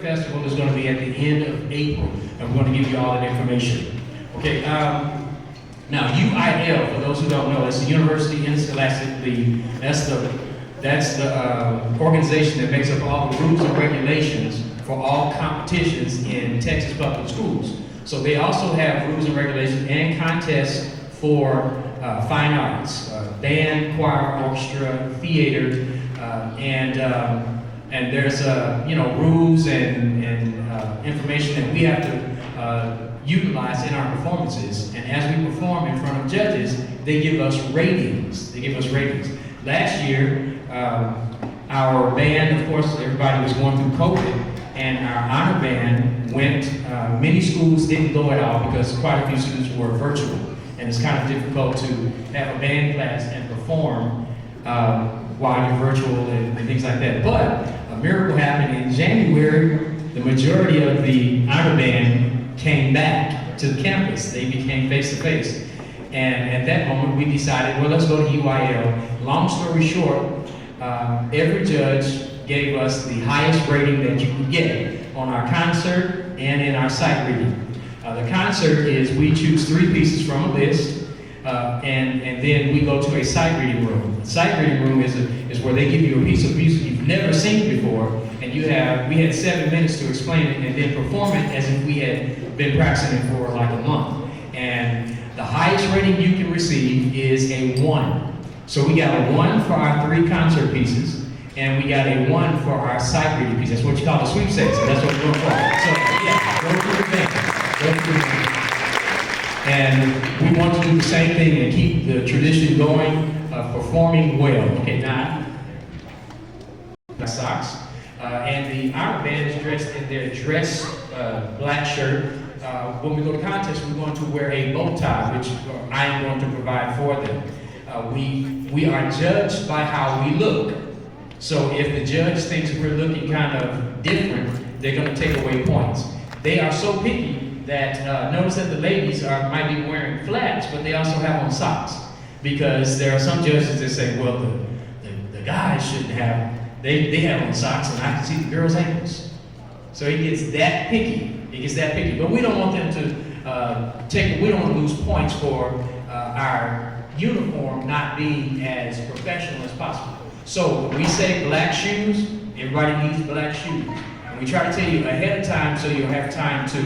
Festival is going to be at the end of April, and we're going to give you all that information. Okay, now UIL, for those who don't know, it's the University Interscholastic League. That's the organization that makes up all the rules and regulations for all competitions in Texas public schools. So they also have rules and regulations and contests for fine arts, band, choir, orchestra, theater, and there's rules and information that we have to utilize in our performances. And as we perform in front of judges, they give us ratings. Last year, our band, of course, everybody was going through COVID, and our honor band went, many schools didn't go at all because quite a few students were virtual. And it's kind of difficult to have a band class and perform while you're virtual and things like that. But a miracle happened in January. The majority of the honor band came back to the campus. They became face-to-face. And at that moment, we decided, well, let's go to UIL. Long story short, every judge gave us the highest rating that you could get on our concert and in our sight reading. The concert is we choose 3 pieces from a list, and then we go to a sight reading room. The sight reading room is where they give you a piece of music you've never seen before, and we had 7 minutes to explain it and then perform it as if we had been practicing it for like a month. And the highest rating you can receive is a 1. So we got a 1 for our 3 concert pieces, and we got a 1 for our sight reading piece. That's what you call the sweepstakes, and that's what we're going for. So yeah, go through the thing. And we want to do the same thing and keep the tradition going of performing well. Okay, now, socks. And the honor band is dressed in their dress black shirt. When we go to contest, we're going to wear a bow tie, which I am going to provide for them. We are judged by how we look. So if the judge thinks we're looking kind of different, they're going to take away points. They are so picky that notice that the ladies might be wearing flats, but they also have on socks. Because there are some judges that say, well, the guys shouldn't have, they have on socks and I can see the girls' ankles. So it gets that picky. But we don't want them to we don't want to lose points for our uniform not being as professional as possible. So when we say black shoes, everybody needs black shoes. We try to tell you ahead of time so you'll have time to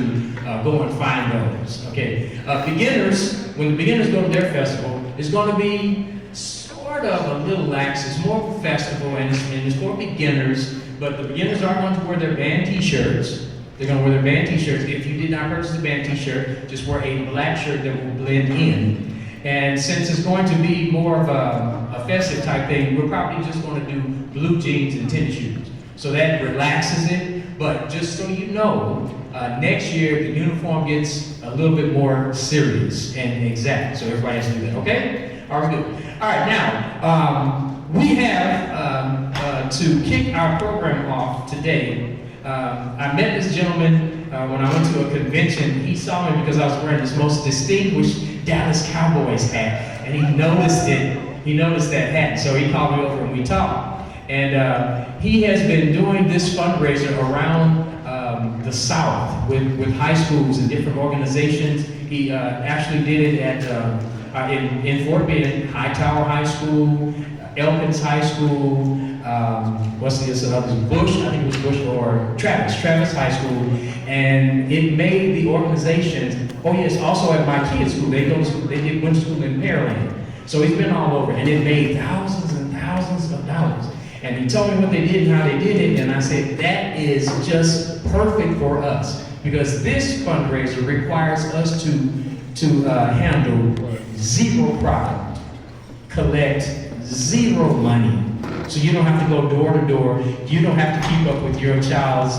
go and find those. Okay. Beginners, when the beginners go to their festival, it's going to be sort of a little lax. It's more of a festival and it's for beginners, but the beginners are going to wear their band t-shirts. They're going to wear their band t-shirts. If you did not purchase a band t-shirt, just wear a black shirt that will blend in. And since it's going to be more of a festive type thing, we're probably just going to do blue jeans and tennis shoes. So that relaxes it. But just so you know, next year the uniform gets a little bit more serious and exact. So everybody has to do that, okay? All right, good. All right, now, we have to kick our program off today. I met this gentleman when I went to a convention. He saw me because I was wearing this most distinguished Dallas Cowboys hat, and he noticed it. He noticed that hat, so he called me over and we talked. And he has been doing this fundraiser around the South with high schools and different organizations. He actually did it at in Fort Bend, Hightower High School, Elkins High School, what's the other? Bush, I think it was Bush or Travis High School, and it made the organizations. Oh yes, also at my kids' school, they went to school in Pearland. So he's been all over, and it made thousands and thousands of dollars. And he told me what they did and how they did it, and I said, that is just perfect for us. Because this fundraiser requires us to handle zero product, collect zero money. So you don't have to go door to door. You don't have to keep up with your child's,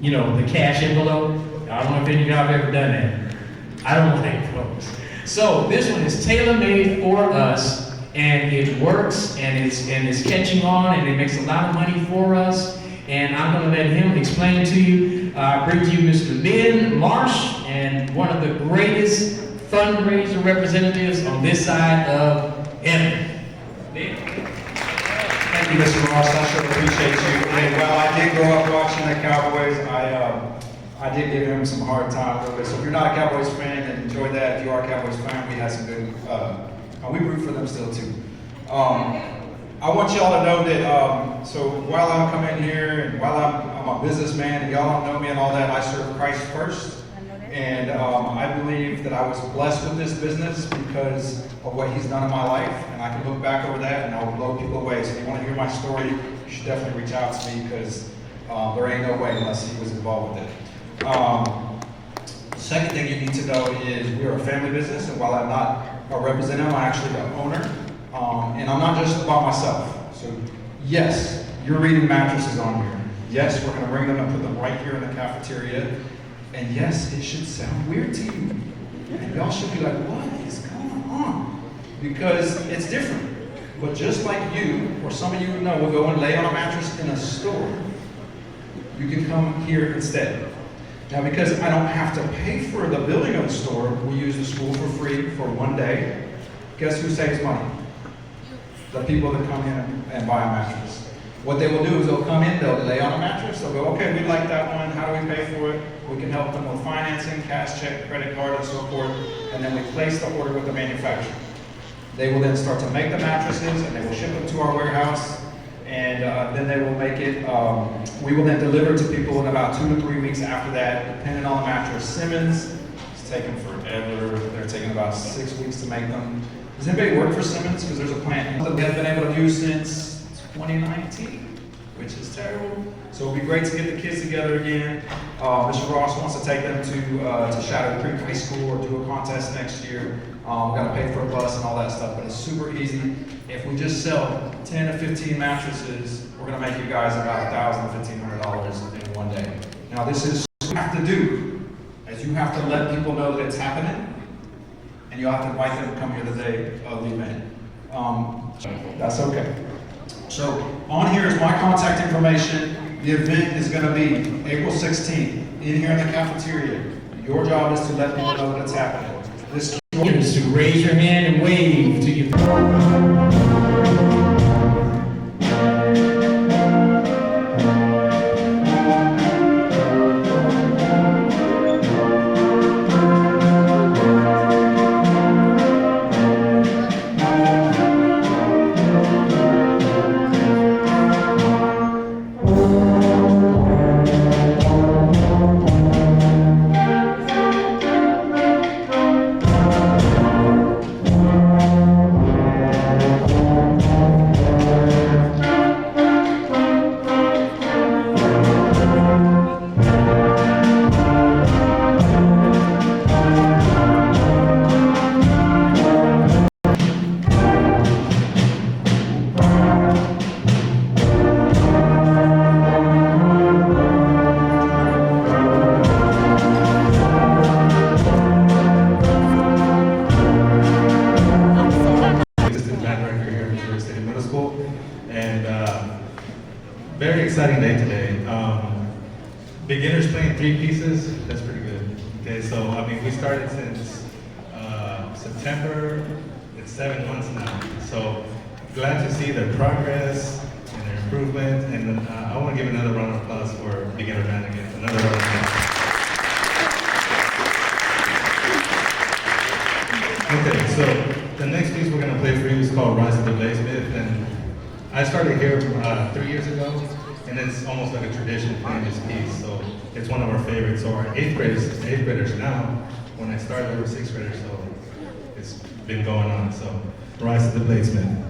the cash envelope. I don't know if any of y'all have ever done that. I don't like those. So this one is tailor-made for us. And it works, and it's catching on, and it makes a lot of money for us. And I'm going to let him explain to you, bring to you Mr. Ben Marsh, and one of the greatest fundraiser representatives on this side of heaven. Ben? Thank you, Mr. Ross. I sure appreciate you. And while I did grow up watching the Cowboys, I did give him some hard time a little bit. So if you're not a Cowboys fan, then enjoy that. If you are a Cowboys fan, we had some good, we root for them still too. I want y'all to know that, so while I'm coming here and while I'm a businessman and y'all don't know me and all that, I serve Christ first. And I believe that I was blessed with this business because of what he's done in my life. And I can look back over that and I'll blow people away. So if you want to hear my story, you should definitely reach out to me because there ain't no way unless he was involved with it. Second thing you need to know is we're a family business, and while I'm not a representative, I'm actually the owner. And I'm not just about myself. So yes, you're reading mattresses on here. Yes, we're going to bring them and put them right here in the cafeteria. And yes, it should sound weird to you. And y'all should be like, what is going on? Because it's different. But just like you, or some of you know, will go and lay on a mattress in a store, you can come here instead. Now, because I don't have to pay for the building of the store, we use the school for free for one day. Guess who saves money? The people that come in and buy a mattress. What they will do is they'll come in, they'll lay on a mattress, they'll go, okay, we like that one, how do we pay for it? We can help them with financing, cash check, credit card, and so forth, and then we place the order with the manufacturer. They will then start to make the mattresses, and they will ship them to our warehouse, and then they will make it, we will then deliver to people in about 2 to 3 weeks after that, depending on the mattress. Simmons, it's taking forever, they're taking about 6 weeks to make them. Does anybody work for Simmons? Because there's a plant that we haven't been able to use since 2019, which is terrible. So it'll be great to get the kids together again. Mr. Ross wants to take them to Shadow Creek High School or do a contest next year. We've got to pay for a bus and all that stuff, but it's super easy. If we just sell 10 to 15 mattresses, we're going to make you guys about $1,000 to $1,500 in one day. Now this is what you have to do, as you have to let people know that it's happening, and you have to invite them to come here the day of the event. That's okay. So on here is my contact information. The event is going to be April 16th in here in the cafeteria. Your job is to let people know that it's happening. This is to raise your hand and wave to your very exciting day today. Beginners playing 3 pieces, that's pretty good. Okay, so I mean, we started since September, it's 7 months now. So glad to see their progress and their improvement. And I want to give another round of applause for beginner band again. Another round of applause. Okay, so the next piece we're going to play for you is called Rise of the Bladesmith. And I started here 3 years ago, and it's almost like a tradition playing this piece. So it's one of our favorites. So our 8th graders now, when I started, they were 6th graders, so it's been going on. So Rise of the Bladesmith.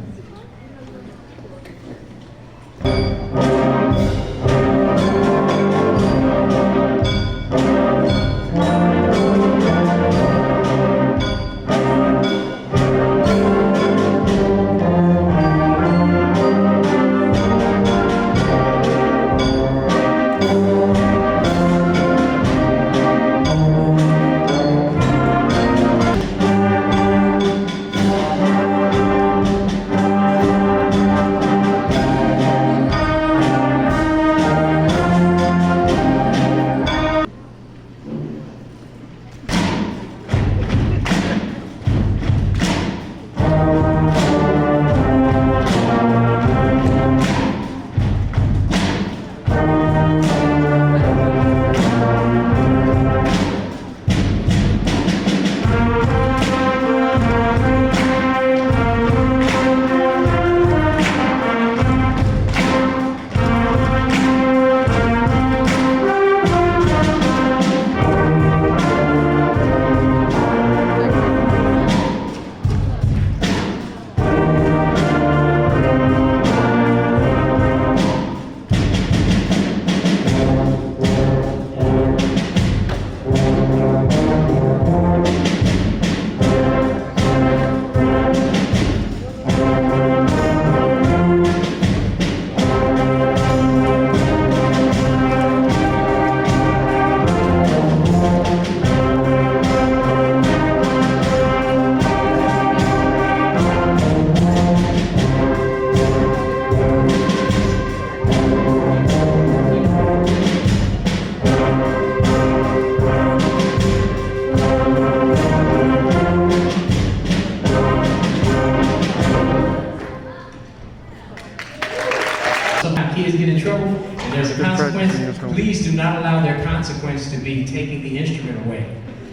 please do not allow their consequence to be taking the instrument away,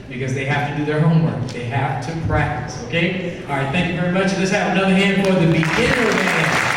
because they have to do their homework. They have to practice, okay? All right, thank you very much. Let's have another hand for the beginner band.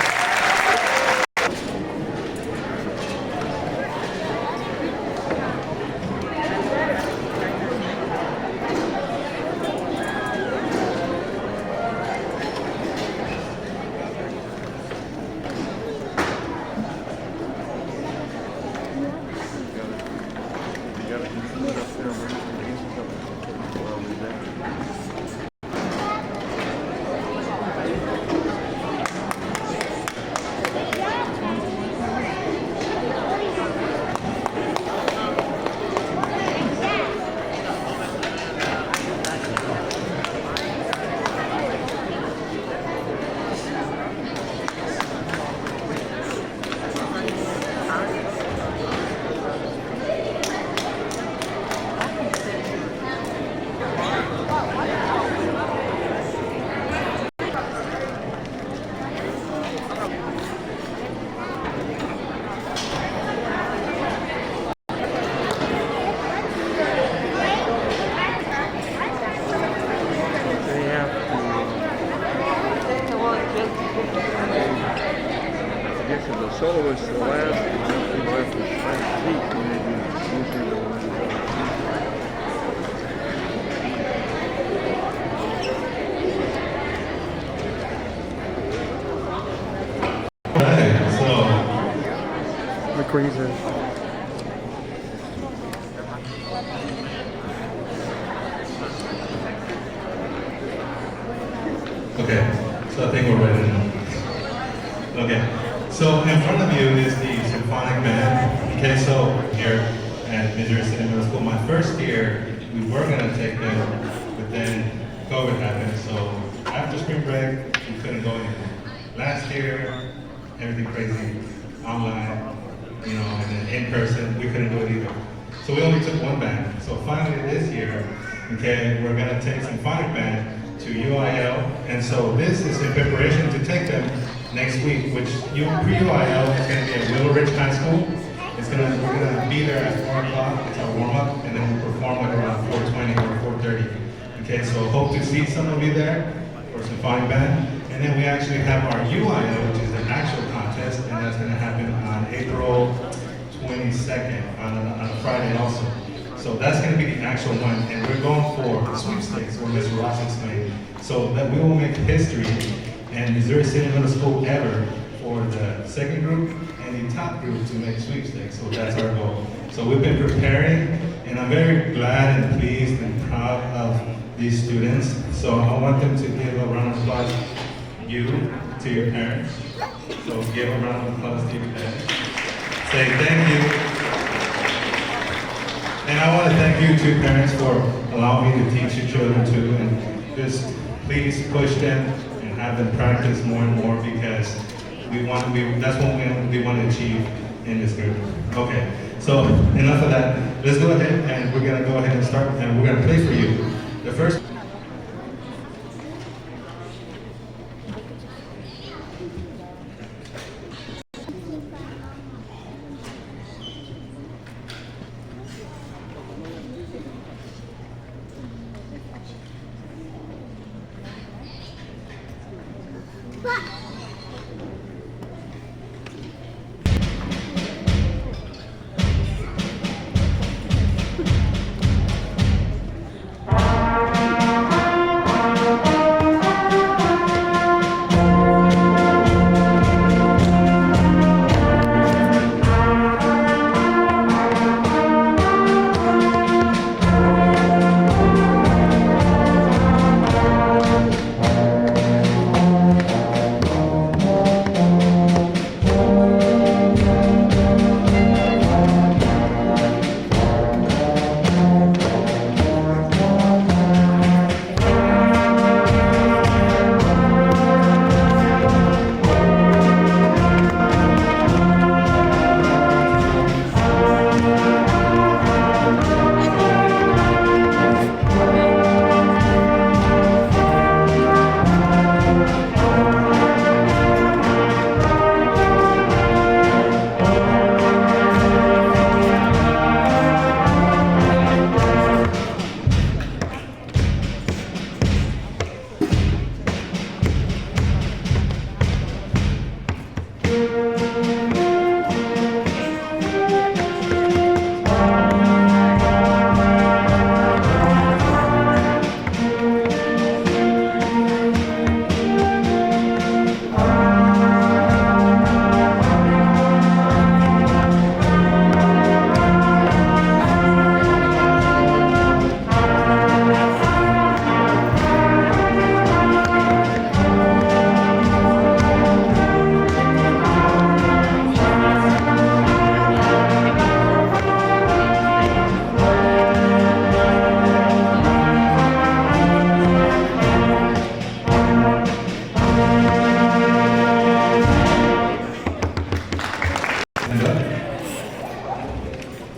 The soloist, the last was Frank Beat when they do usually the one. Alright, so McQueen's in. okay, so I think we're ready now. Okay. So in front of you is the symphonic band. Okay, so here at Missouri City Middle School, my first year, we were gonna take them, but then COVID happened. So after spring break, we couldn't go anymore. Last year, everything crazy, online, you know, and then in person, we couldn't do it either. So we only took one band. So finally this year, okay, we're gonna take symphonic band to UIL, and so this is in preparation to take them next week, which pre-UIL is going to be at Willow Ridge High School. We're gonna be there at 4 o'clock. It's our warm up, and then we'll perform at around 4:20 or 4:30. Okay, so hope to see some of you there for symphonic band. And then we actually have our UIL, which is an actual contest, and that's going to happen on April 22nd on a Friday also. So that's going to be the actual one, and we're going for sweepstakes, what Mr. Ross explained, so that we will make history and Missouri City Middle School ever for the second group and the top group to make sweepstakes. So that's our goal. So we've been preparing, and I'm very glad and pleased and proud of these students. So I want them to give a round of applause to your parents. So give a round of applause to your parents. Say thank you. And I want to thank you two parents for allowing me to teach your children too, and just please push them and have them practice more and more, because that's what we want to achieve in this group. Okay, so enough of that. Let's go ahead and we're gonna go ahead and start, and we're gonna play for you the first.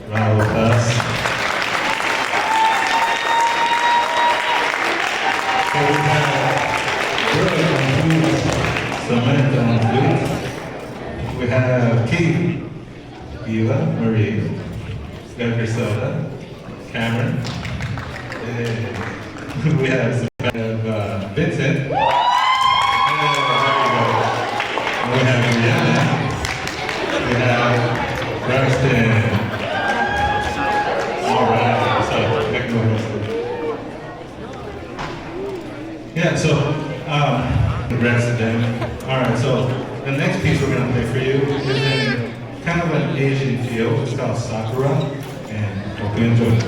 Round of applause. So we have Girl on flute, Samantha on flute. We have Keith, Eva, Marie, we have Griselda, Cameron, and we have Vincent. And we have Rihanna. We have Braxton. All right, so next one. Yeah, so congrats to them. All right, so the next piece we're gonna play for you is in kind of an Asian feel. It's called Sakura, and hope you enjoy it.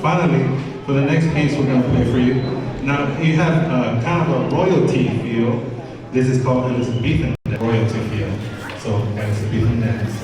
Finally, for the next piece we're going to play for you. Now, you have kind of a royalty feel. This is called Elizabethan royalty feel. So, Elizabethan dance.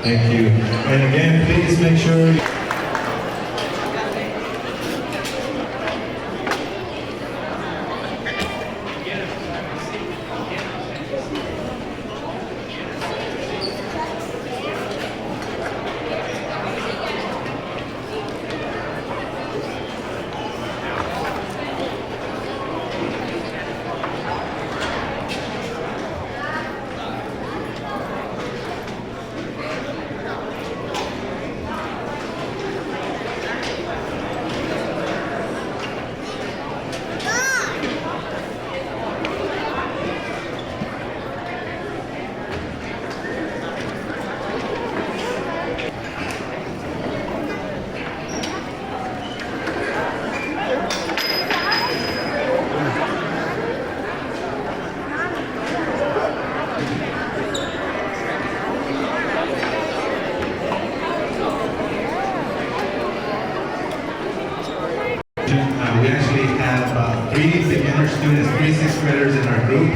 Thank you. And again, please make sure. We actually have 3 beginner students, 3 sixth graders in our group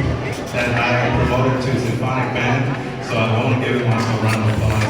that I promoted to symphonic band. So I want to give them also a round of applause.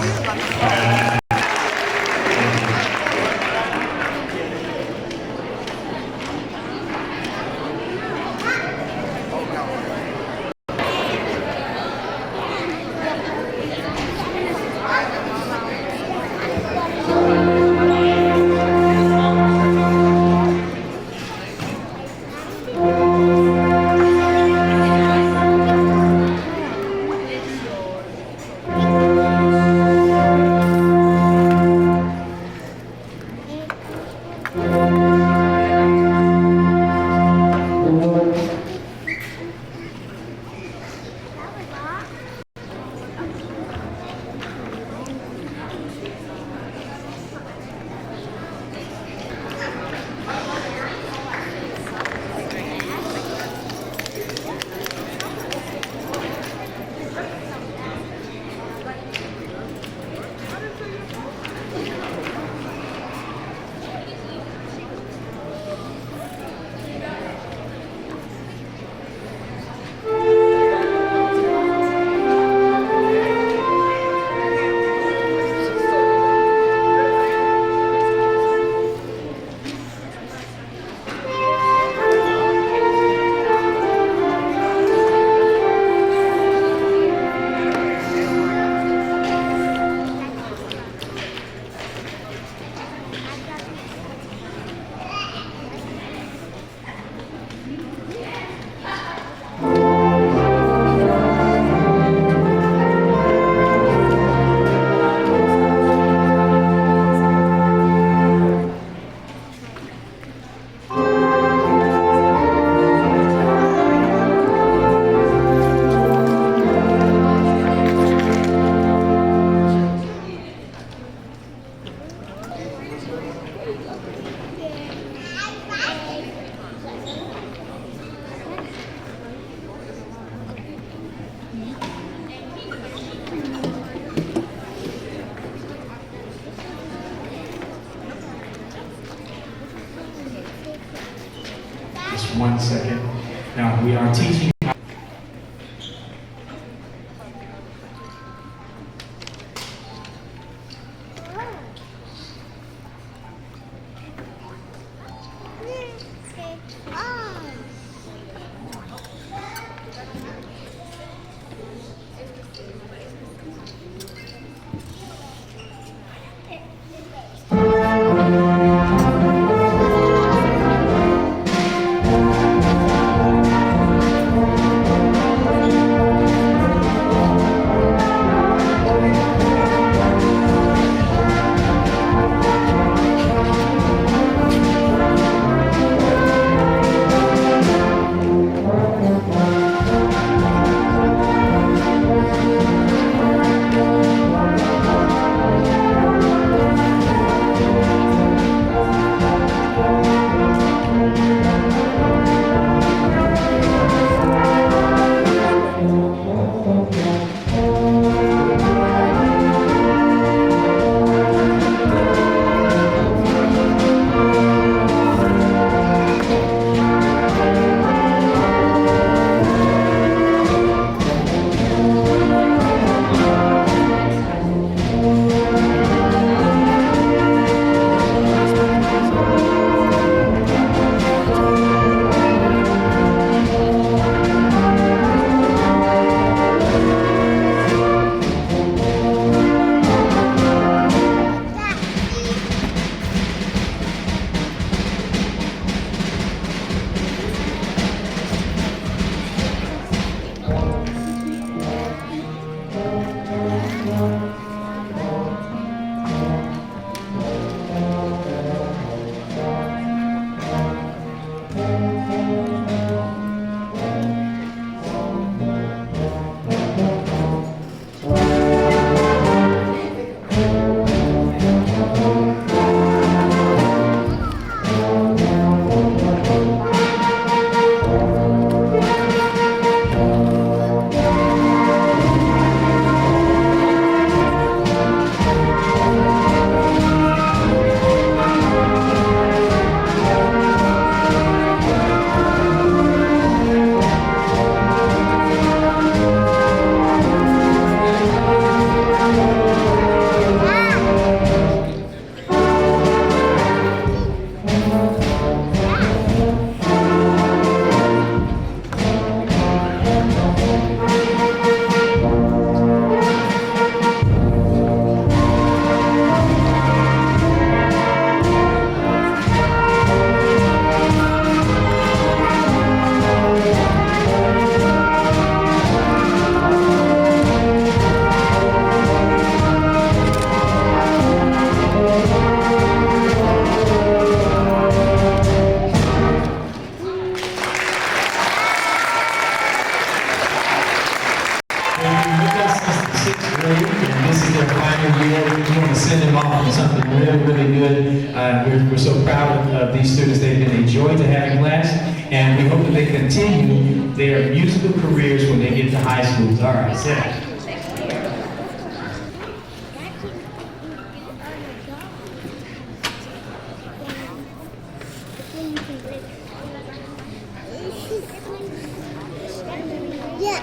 Just 1 second. Now, we are teaching. really, really good. We're so proud of these students. They've been a joy to have in class, and we hope that they continue their musical careers when they get to high schools. All right, sit down. Yeah.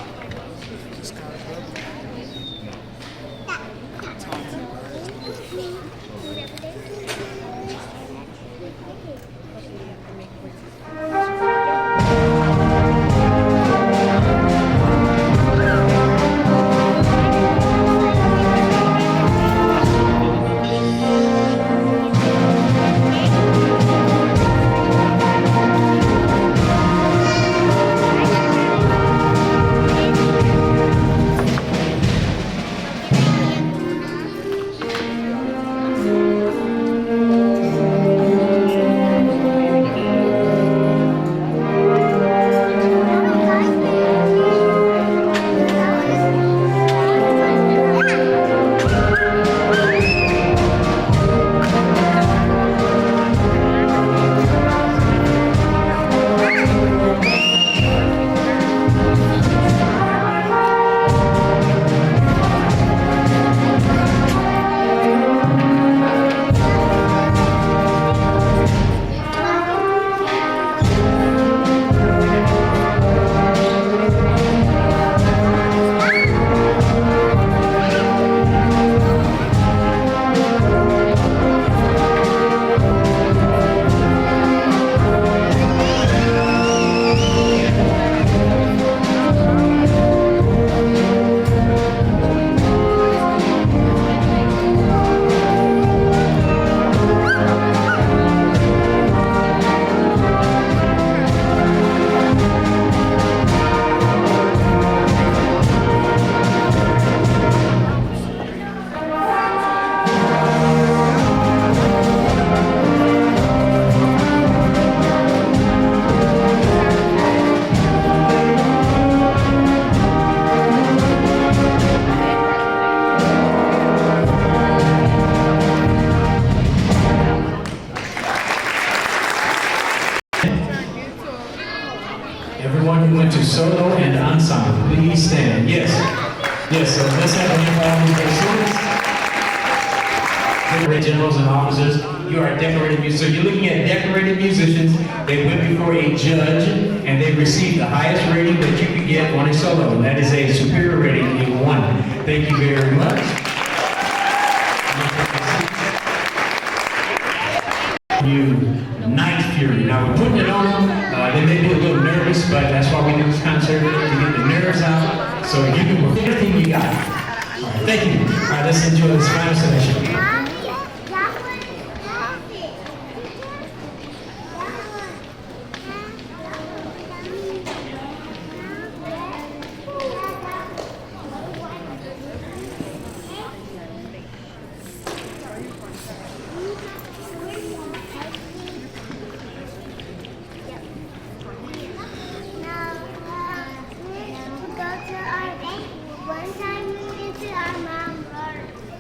Everyone who went to solo and ensemble, please stand. Yes. Yes, so let's have a hand for all of these students. Decorated generals and officers, you are decorated musicians. So you're looking at decorated musicians. They went before a judge and they received the highest rating that you could get on a solo, and that is a superior rating, a 1. Thank you very much. You Night Fury. Now we're putting it on them. They may be a little nervous, but that's why we do this concert, to get the nerves out. So you can work everything you got. All right, thank you. All right, let's enjoy this final selection. One time we went to our mom's birthday.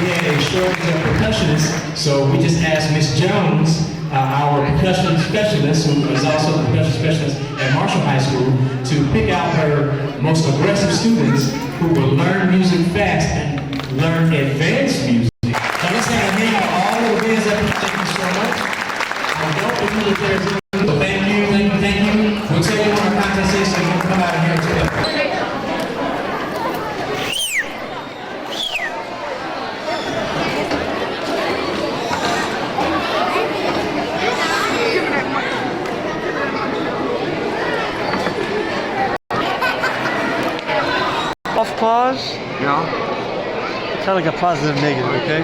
we had a shortage of percussionists, so we just asked Miss Jones, our percussion specialist, who is also the percussion specialist at Marshall High School, to pick out her most aggressive students who will learn music fast and learn advanced music. Now let's have a hand for all of the bands up here. Thank you so much. I don't believe that there's so thank you. We'll tell you when our contest is, so you can come out of here and tell. Applause. Ja. Try like a positive negative, okay?